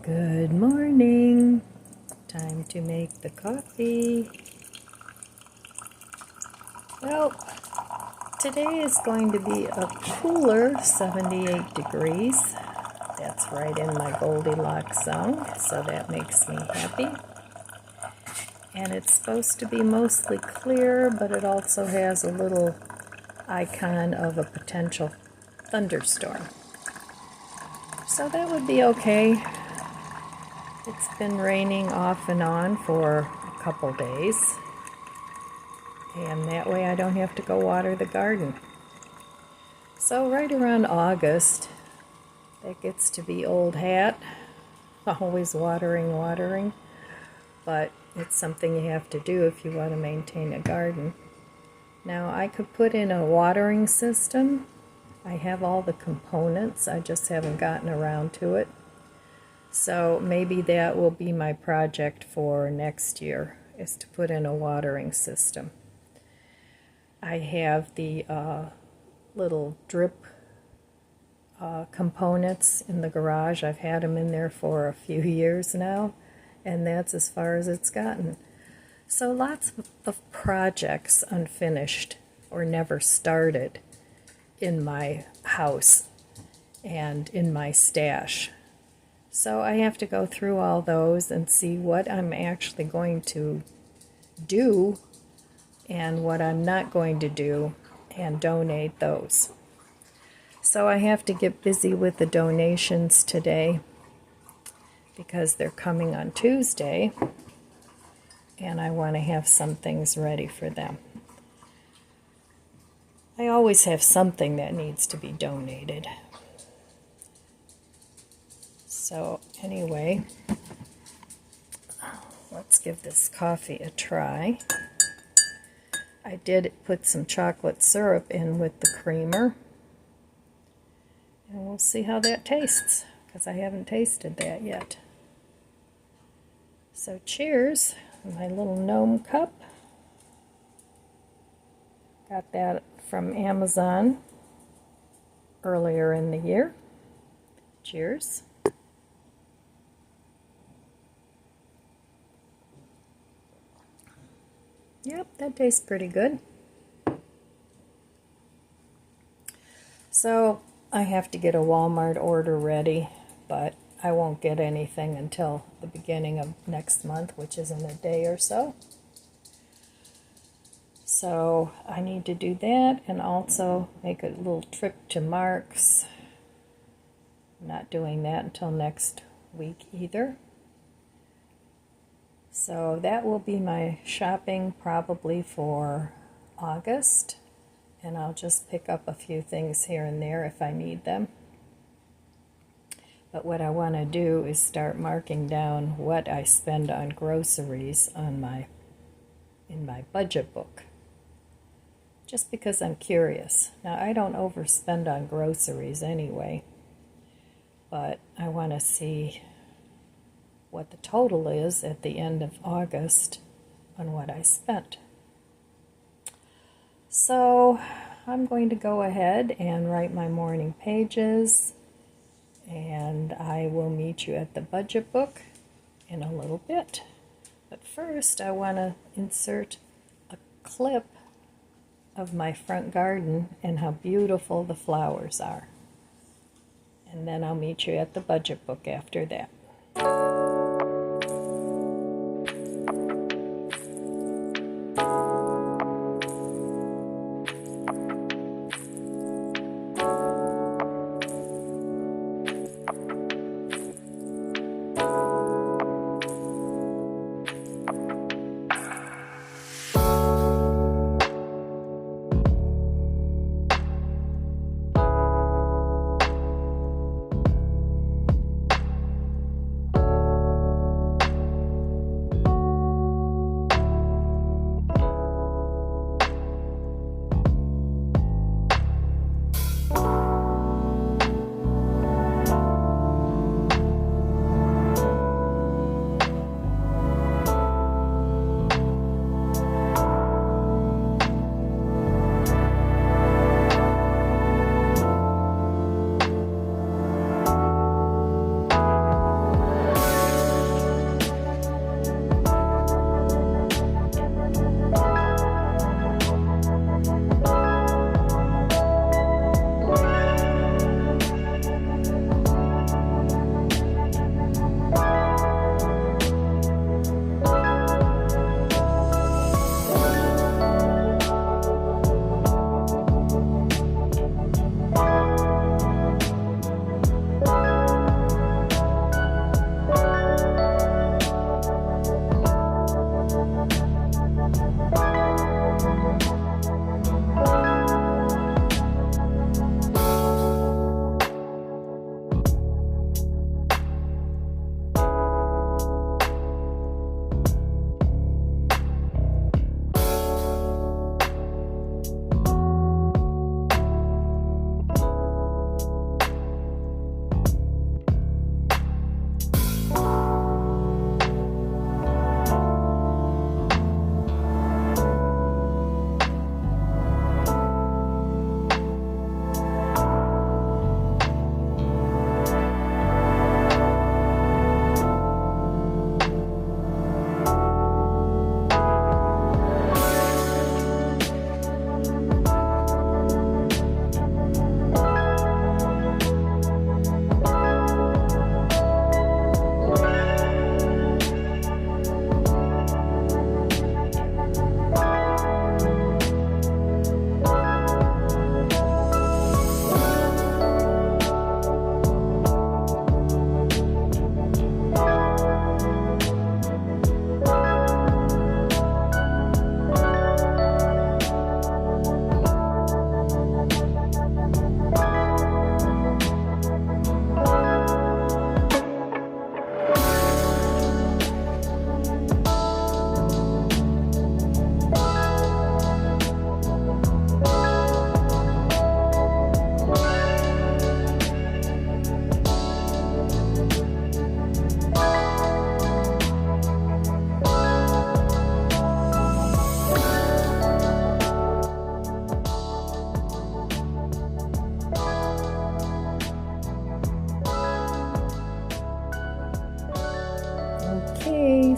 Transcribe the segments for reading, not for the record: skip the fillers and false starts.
Good morning. Time to make the coffee. Well, today is going to be a cooler 78 degrees. That's right in my Goldilocks zone, so that makes me happy. And it's supposed to be mostly clear, but it also has a little icon of a potential thunderstorm. So that would be okay. It's been raining off and on for a couple days, and that way I don't have to go water the garden. So right around August, that gets to be old hat, always watering, but it's something you have to do if you want to maintain a garden. Now I could put in a watering system. I have all the components, I just haven't gotten around to it. So maybe that will be my project for next year, is to put in a watering system. I have the little drip components in the garage. I've had them in there for a few years now, and that's as far as it's gotten. So lots of projects unfinished or never started in my house and in my stash. So I have to go through all those and see what I'm actually going to do and what I'm not going to do, and donate those. So I have to get busy with the donations today because they're coming on Tuesday, and I want to have some things ready for them. I always have something that needs to be donated. So anyway, let's give this coffee a try. I did put some chocolate syrup in with the creamer, and we'll see how that tastes, because I haven't tasted that yet. So cheers, my little gnome cup. Got that from Amazon earlier in the year. Cheers. Yep, that tastes pretty good. So I have to get a Walmart order ready, but I won't get anything until the beginning of next month, which is in a day or so. So I need to do that and also make a little trip to Mark's. I'm not doing that until next week either. So that will be my shopping probably for August, and I'll just pick up a few things here and there if I need them. But what I want to do is start marking down what I spend on groceries in my budget book, just because I'm curious. Now, I don't overspend on groceries anyway, but I want to see what the total is at the end of August on what I spent. So I'm going to go ahead and write my morning pages, and I will meet you at the budget book in a little bit. But first I want to insert a clip of my front garden and how beautiful the flowers are. And then I'll meet you at the budget book after that.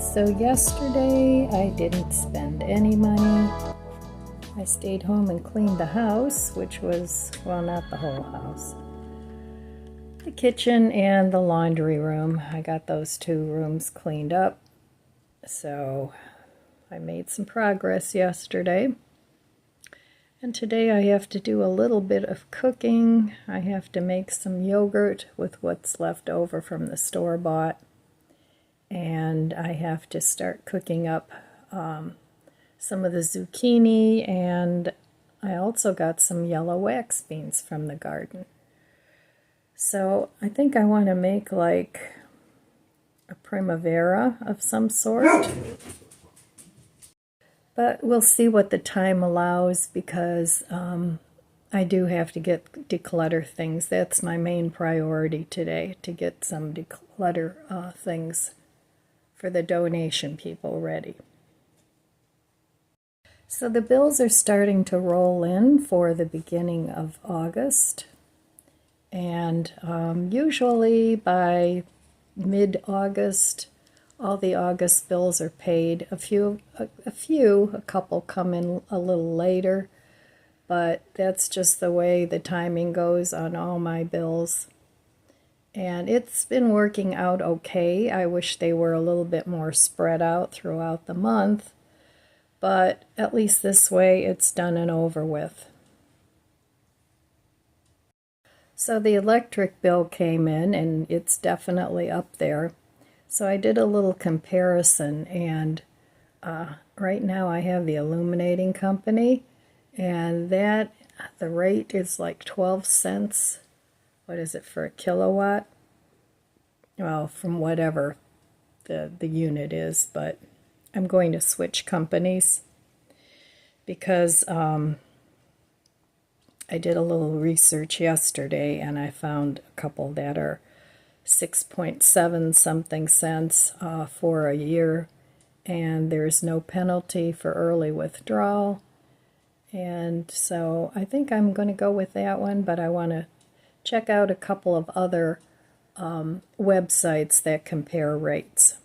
So yesterday I didn't spend any money. I stayed home and cleaned the house, which was, well, not the whole house. The kitchen and the laundry room. I got those 2 rooms cleaned up. So I made some progress yesterday. And today I have to do a little bit of cooking. I have to make some yogurt with what's left over from the store-bought. And I have to start cooking up some of the zucchini, and I also got some yellow wax beans from the garden. So I think I want to make like a primavera of some sort. But we'll see what the time allows, because I do have to declutter things. That's my main priority today, to get some declutter things for the donation people ready. So the bills are starting to roll in for the beginning of August, and usually by mid-August all the August bills are paid. A couple come in a little later, but that's just the way the timing goes on all my bills. And it's been working out okay. I wish they were a little bit more spread out throughout the month, but at least this way it's done and over with. So the electric bill came in, and it's definitely up there. So I did a little comparison, and right now I have the illuminating company, and the rate is like 12 cents. What is it for a kilowatt? Well, from whatever the unit is, but I'm going to switch companies because I did a little research yesterday, and I found a couple that are 6.7 something cents for a year, and there's no penalty for early withdrawal. And so I think I'm going to go with that one, but I want to check out a couple of other websites that compare rates.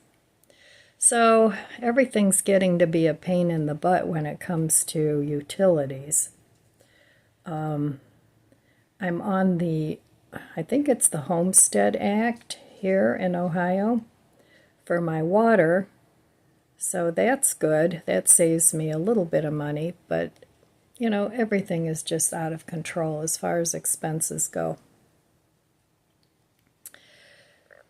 So everything's getting to be a pain in the butt when it comes to utilities. I'm on I think it's the Homestead Act here in Ohio for my water, so that's good. That saves me a little bit of money, but you know, everything is just out of control as far as expenses go.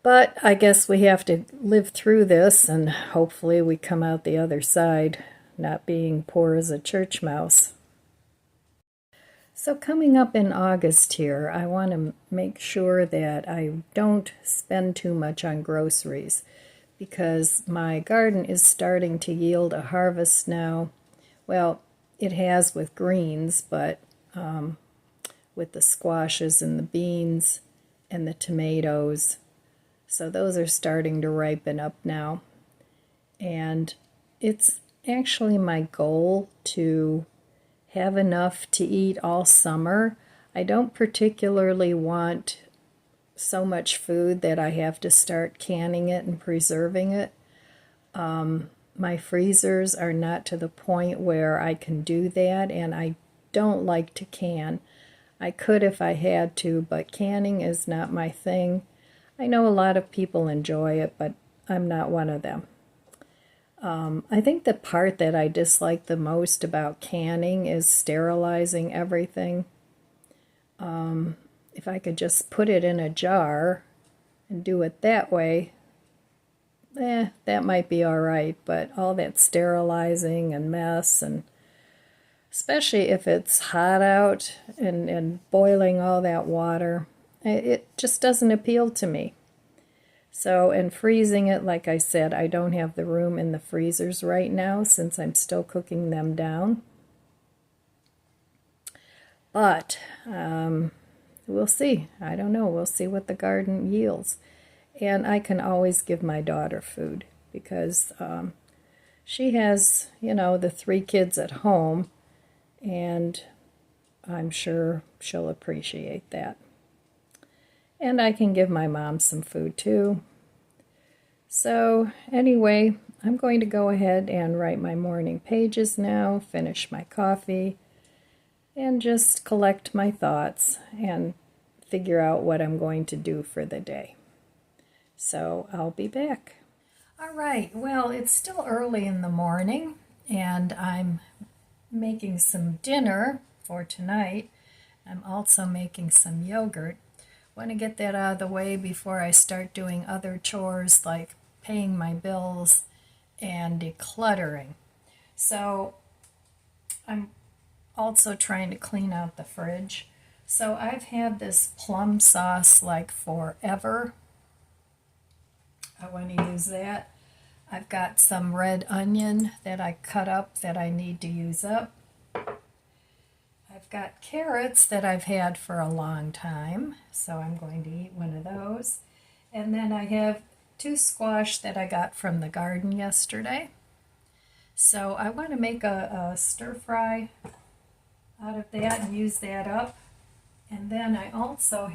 But I guess we have to live through this, and hopefully we come out the other side not being poor as a church mouse. So coming up in August here, I want to make sure that I don't spend too much on groceries, because my garden is starting to yield a harvest now. Well, it has with greens, but with the squashes and the beans and the tomatoes. So those are starting to ripen up now. And it's actually my goal to have enough to eat all summer. I don't particularly want so much food that I have to start canning it and preserving it. My freezers are not to the point where I can do that, and I don't like to can. I could if I had to, but canning is not my thing. I know a lot of people enjoy it, but I'm not one of them. I think the part that I dislike the most about canning is sterilizing everything. If I could just put it in a jar and do it that way, that might be all right, but all that sterilizing and mess, and especially if it's hot out and boiling all that water, it just doesn't appeal to me. So, and freezing it, like I said, I don't have the room in the freezers right now since I'm still cooking them down. But we'll see. I don't know. We'll see what the garden yields. And I can always give my daughter food, because she has, you know, the 3 kids at home, and I'm sure she'll appreciate that. And I can give my mom some food too. So anyway, I'm going to go ahead and write my morning pages now, finish my coffee, and just collect my thoughts and figure out what I'm going to do for the day. So I'll be back. All right, well, it's still early in the morning, and I'm making some dinner for tonight. I'm also making some yogurt. I want to get that out of the way before I start doing other chores like paying my bills and decluttering. So I'm also trying to clean out the fridge. So I've had this plum sauce like forever. I want to use that. I've got some red onion that I cut up that I need to use up. I've got carrots that I've had for a long time, so I'm going to eat one of those. And then I have 2 squash that I got from the garden yesterday. So I want to make a stir fry out of that and use that up. And then I also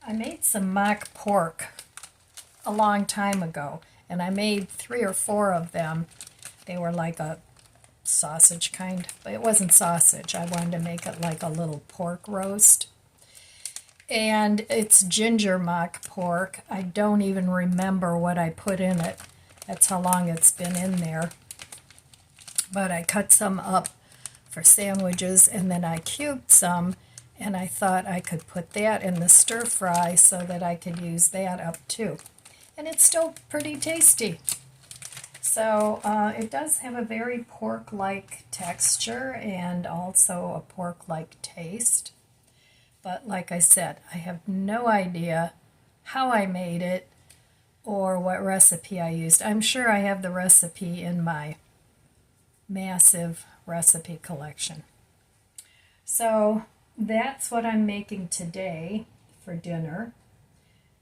I made some mock pork a long time ago, and I made 3 or 4 of them. They were like a sausage kind, but it wasn't sausage. I wanted to make it like a little pork roast. And it's ginger mock pork. I don't even remember what I put in it. That's how long it's been in there. But I cut some up for sandwiches, and then I cubed some, and I thought I could put that in the stir fry so that I could use that up too. And it's still pretty tasty. So it does have a very pork-like texture and also a pork-like taste. But like I said, I have no idea how I made it or what recipe I used. I'm sure I have the recipe in my massive recipe collection. So that's what I'm making today for dinner.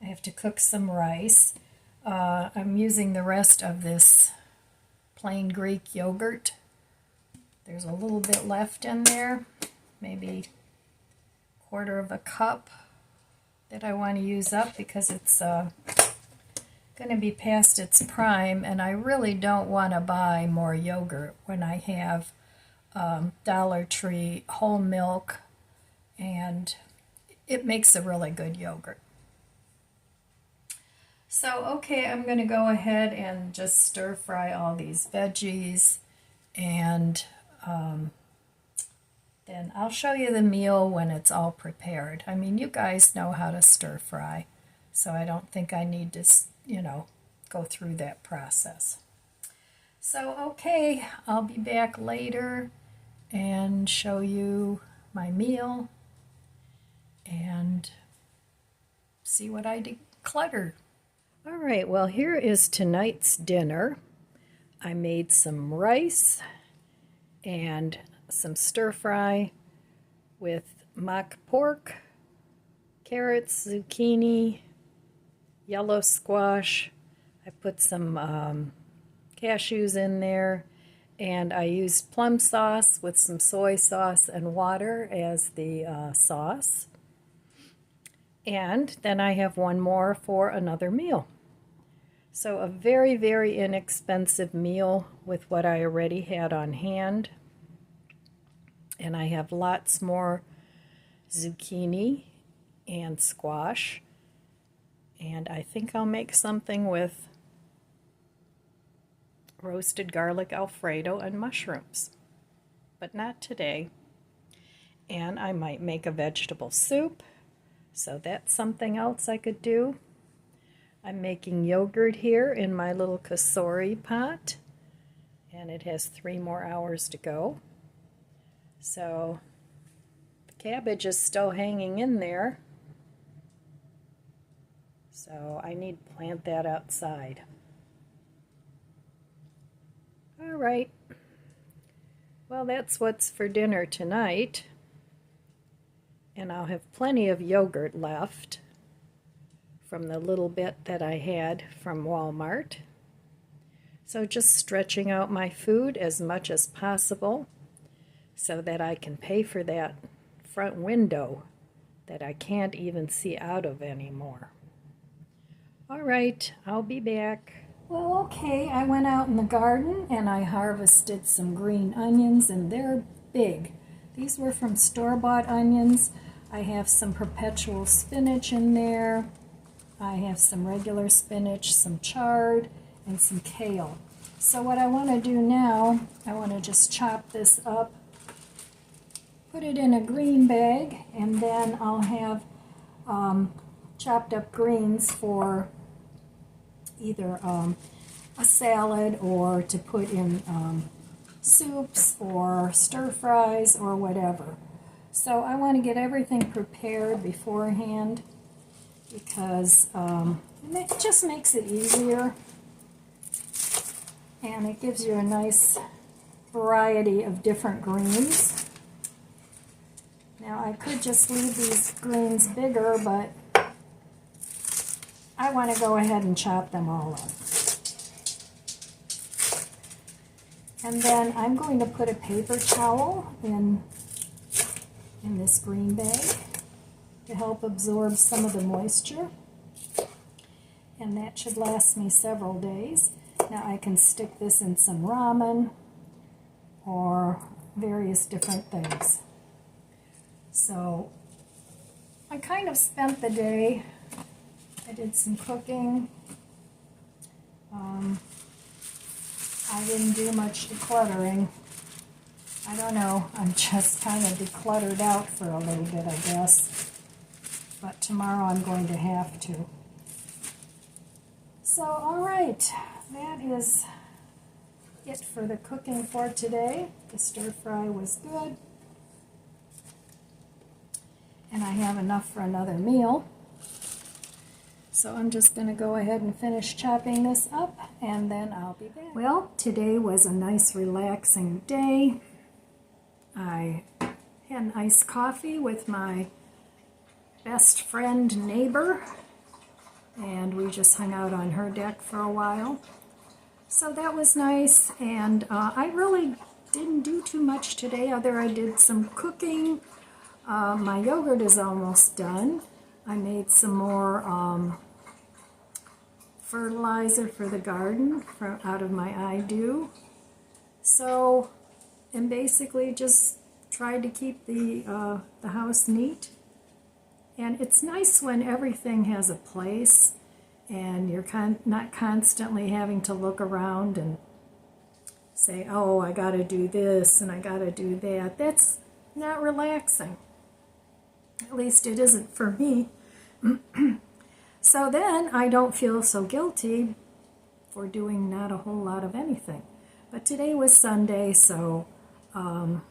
I have to cook some rice. I'm using the rest of this plain Greek yogurt. There's a little bit left in there, maybe 1/4 of a cup that I want to use up because it's going to be past its prime, and I really don't want to buy more yogurt when I have Dollar Tree whole milk, and it makes a really good yogurt. So, okay, I'm going to go ahead and just stir fry all these veggies, and then I'll show you the meal when it's all prepared. I mean, you guys know how to stir fry, so I don't think I need to, go through that process. So, okay, I'll be back later and show you my meal and see what I decluttered. All right, well, here is tonight's dinner. I made some rice and some stir fry with mock pork, carrots, zucchini, yellow squash. I put some cashews in there, and I used plum sauce with some soy sauce and water as the sauce. And then I have one more for another meal. So a very, very inexpensive meal with what I already had on hand. And I have lots more zucchini and squash. And I think I'll make something with roasted garlic Alfredo and mushrooms. But not today. And I might make a vegetable soup. So that's something else I could do. I'm making yogurt here in my little Kasori pot, and it has 3 more hours to go. So the cabbage is still hanging in there, so I need to plant that outside. All right, well, that's what's for dinner tonight. And I'll have plenty of yogurt left from the little bit that I had from Walmart. So just stretching out my food as much as possible so that I can pay for that front window that I can't even see out of anymore. All right, I'll be back. Well, okay, I went out in the garden and I harvested some green onions, and they're big. These were from store-bought onions. I have some perpetual spinach in there. I have some regular spinach, some chard, and some kale. So what I want to do now, I want to just chop this up, put it in a green bag, and then I'll have chopped up greens for either a salad or to put in soups or stir fries or whatever. So I want to get everything prepared beforehand because it just makes it easier, and it gives you a nice variety of different greens. Now I could just leave these greens bigger, but I want to go ahead and chop them all up. And then I'm going to put a paper towel in this green bag to help absorb some of the moisture. And that should last me several days. Now I can stick this in some ramen or various different things. So I kind of spent the day. I did some cooking. I didn't do much decluttering. I don't know, I'm just kind of decluttered out for a little bit, I guess. But tomorrow I'm going to have to. So, alright, that is it for the cooking for today. The stir fry was good. And I have enough for another meal. So I'm just going to go ahead and finish chopping this up, and then I'll be back. Well, today was a nice relaxing day. I had an iced coffee with my best friend neighbor, and we just hung out on her deck for a while. So that was nice, and I really didn't do too much today. I did some cooking. My yogurt is almost done. I made some more fertilizer for the garden out of my I-Do. So, and basically just tried to keep the house neat. And it's nice when everything has a place and you're not constantly having to look around and say, oh, I got to do this and I got to do that. That's not relaxing. At least it isn't for me. So then I don't feel so guilty for doing not a whole lot of anything. But today was Sunday, so I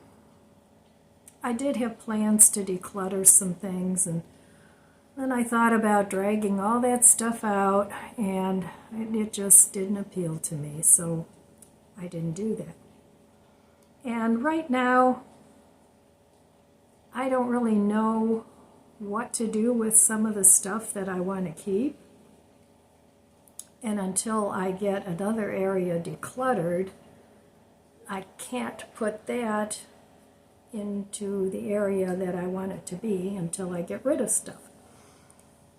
did have plans to declutter some things, and then I thought about dragging all that stuff out, and it just didn't appeal to me, so I didn't do that. And right now, I don't really know what to do with some of the stuff that I want to keep. And until I get another area decluttered, I can't put that into the area that I want it to be until I get rid of stuff.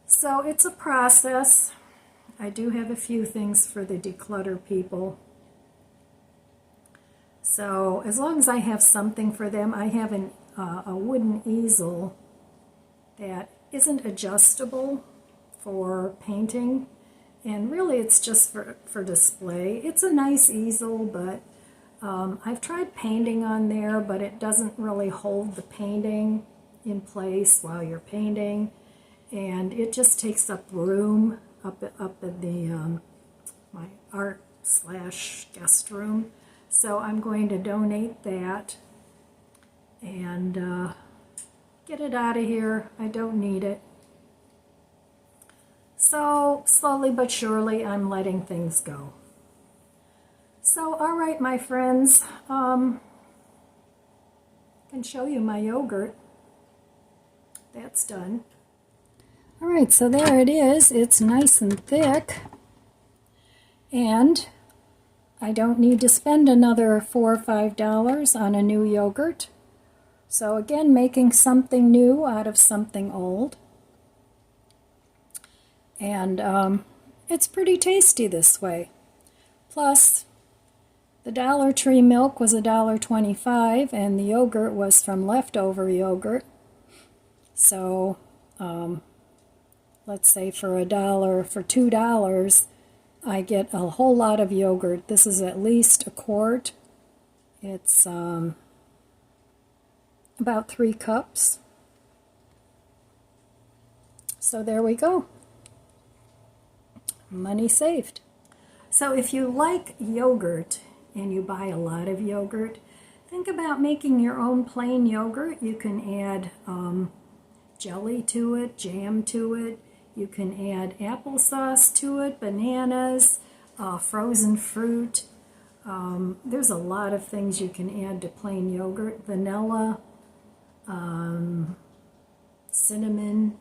So it's a process. I do have a few things for the declutter people. So as long as I have something for them, I have a wooden easel that isn't adjustable for painting, and really it's just for display. It's a nice easel, but I've tried painting on there, but it doesn't really hold the painting in place while you're painting, and it just takes up room up in the my art/guest room. So I'm going to donate that and get it out of here. I don't need it. So slowly but surely I'm letting things go. So alright, my friends, I can show you my yogurt. That's done. Alright, so there it is. It's nice and thick, and I don't need to spend another $4 or $5 on a new yogurt. So again, making something new out of something old. And it's pretty tasty this way. Plus, the Dollar Tree milk was $1.25, and the yogurt was from leftover yogurt. So, let's say for $2, I get a whole lot of yogurt. This is at least a quart. It's about 3 cups. So there we go. Money saved. So if you like yogurt and you buy a lot of yogurt, think about making your own plain yogurt. You can add jelly to it, jam to it. You can add applesauce to it, bananas, frozen fruit. There's a lot of things you can add to plain yogurt. Vanilla, cinnamon,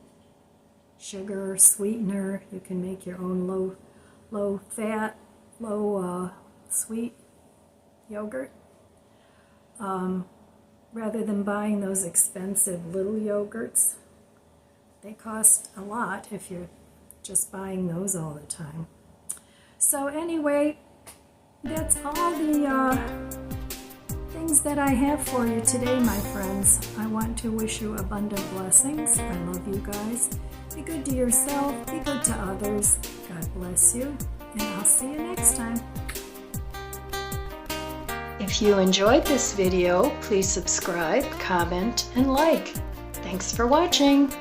sugar, sweetener. You can make your own low fat, low sweet yogurt. Rather than buying those expensive little yogurts. They cost a lot if you're just buying those all the time. So anyway, that's all the things that I have for you today, my friends. I want to wish you abundant blessings. I love you guys. Be good to yourself. Be good to others. God bless you. And I'll see you next time. If you enjoyed this video, please subscribe, comment, and like. Thanks for watching.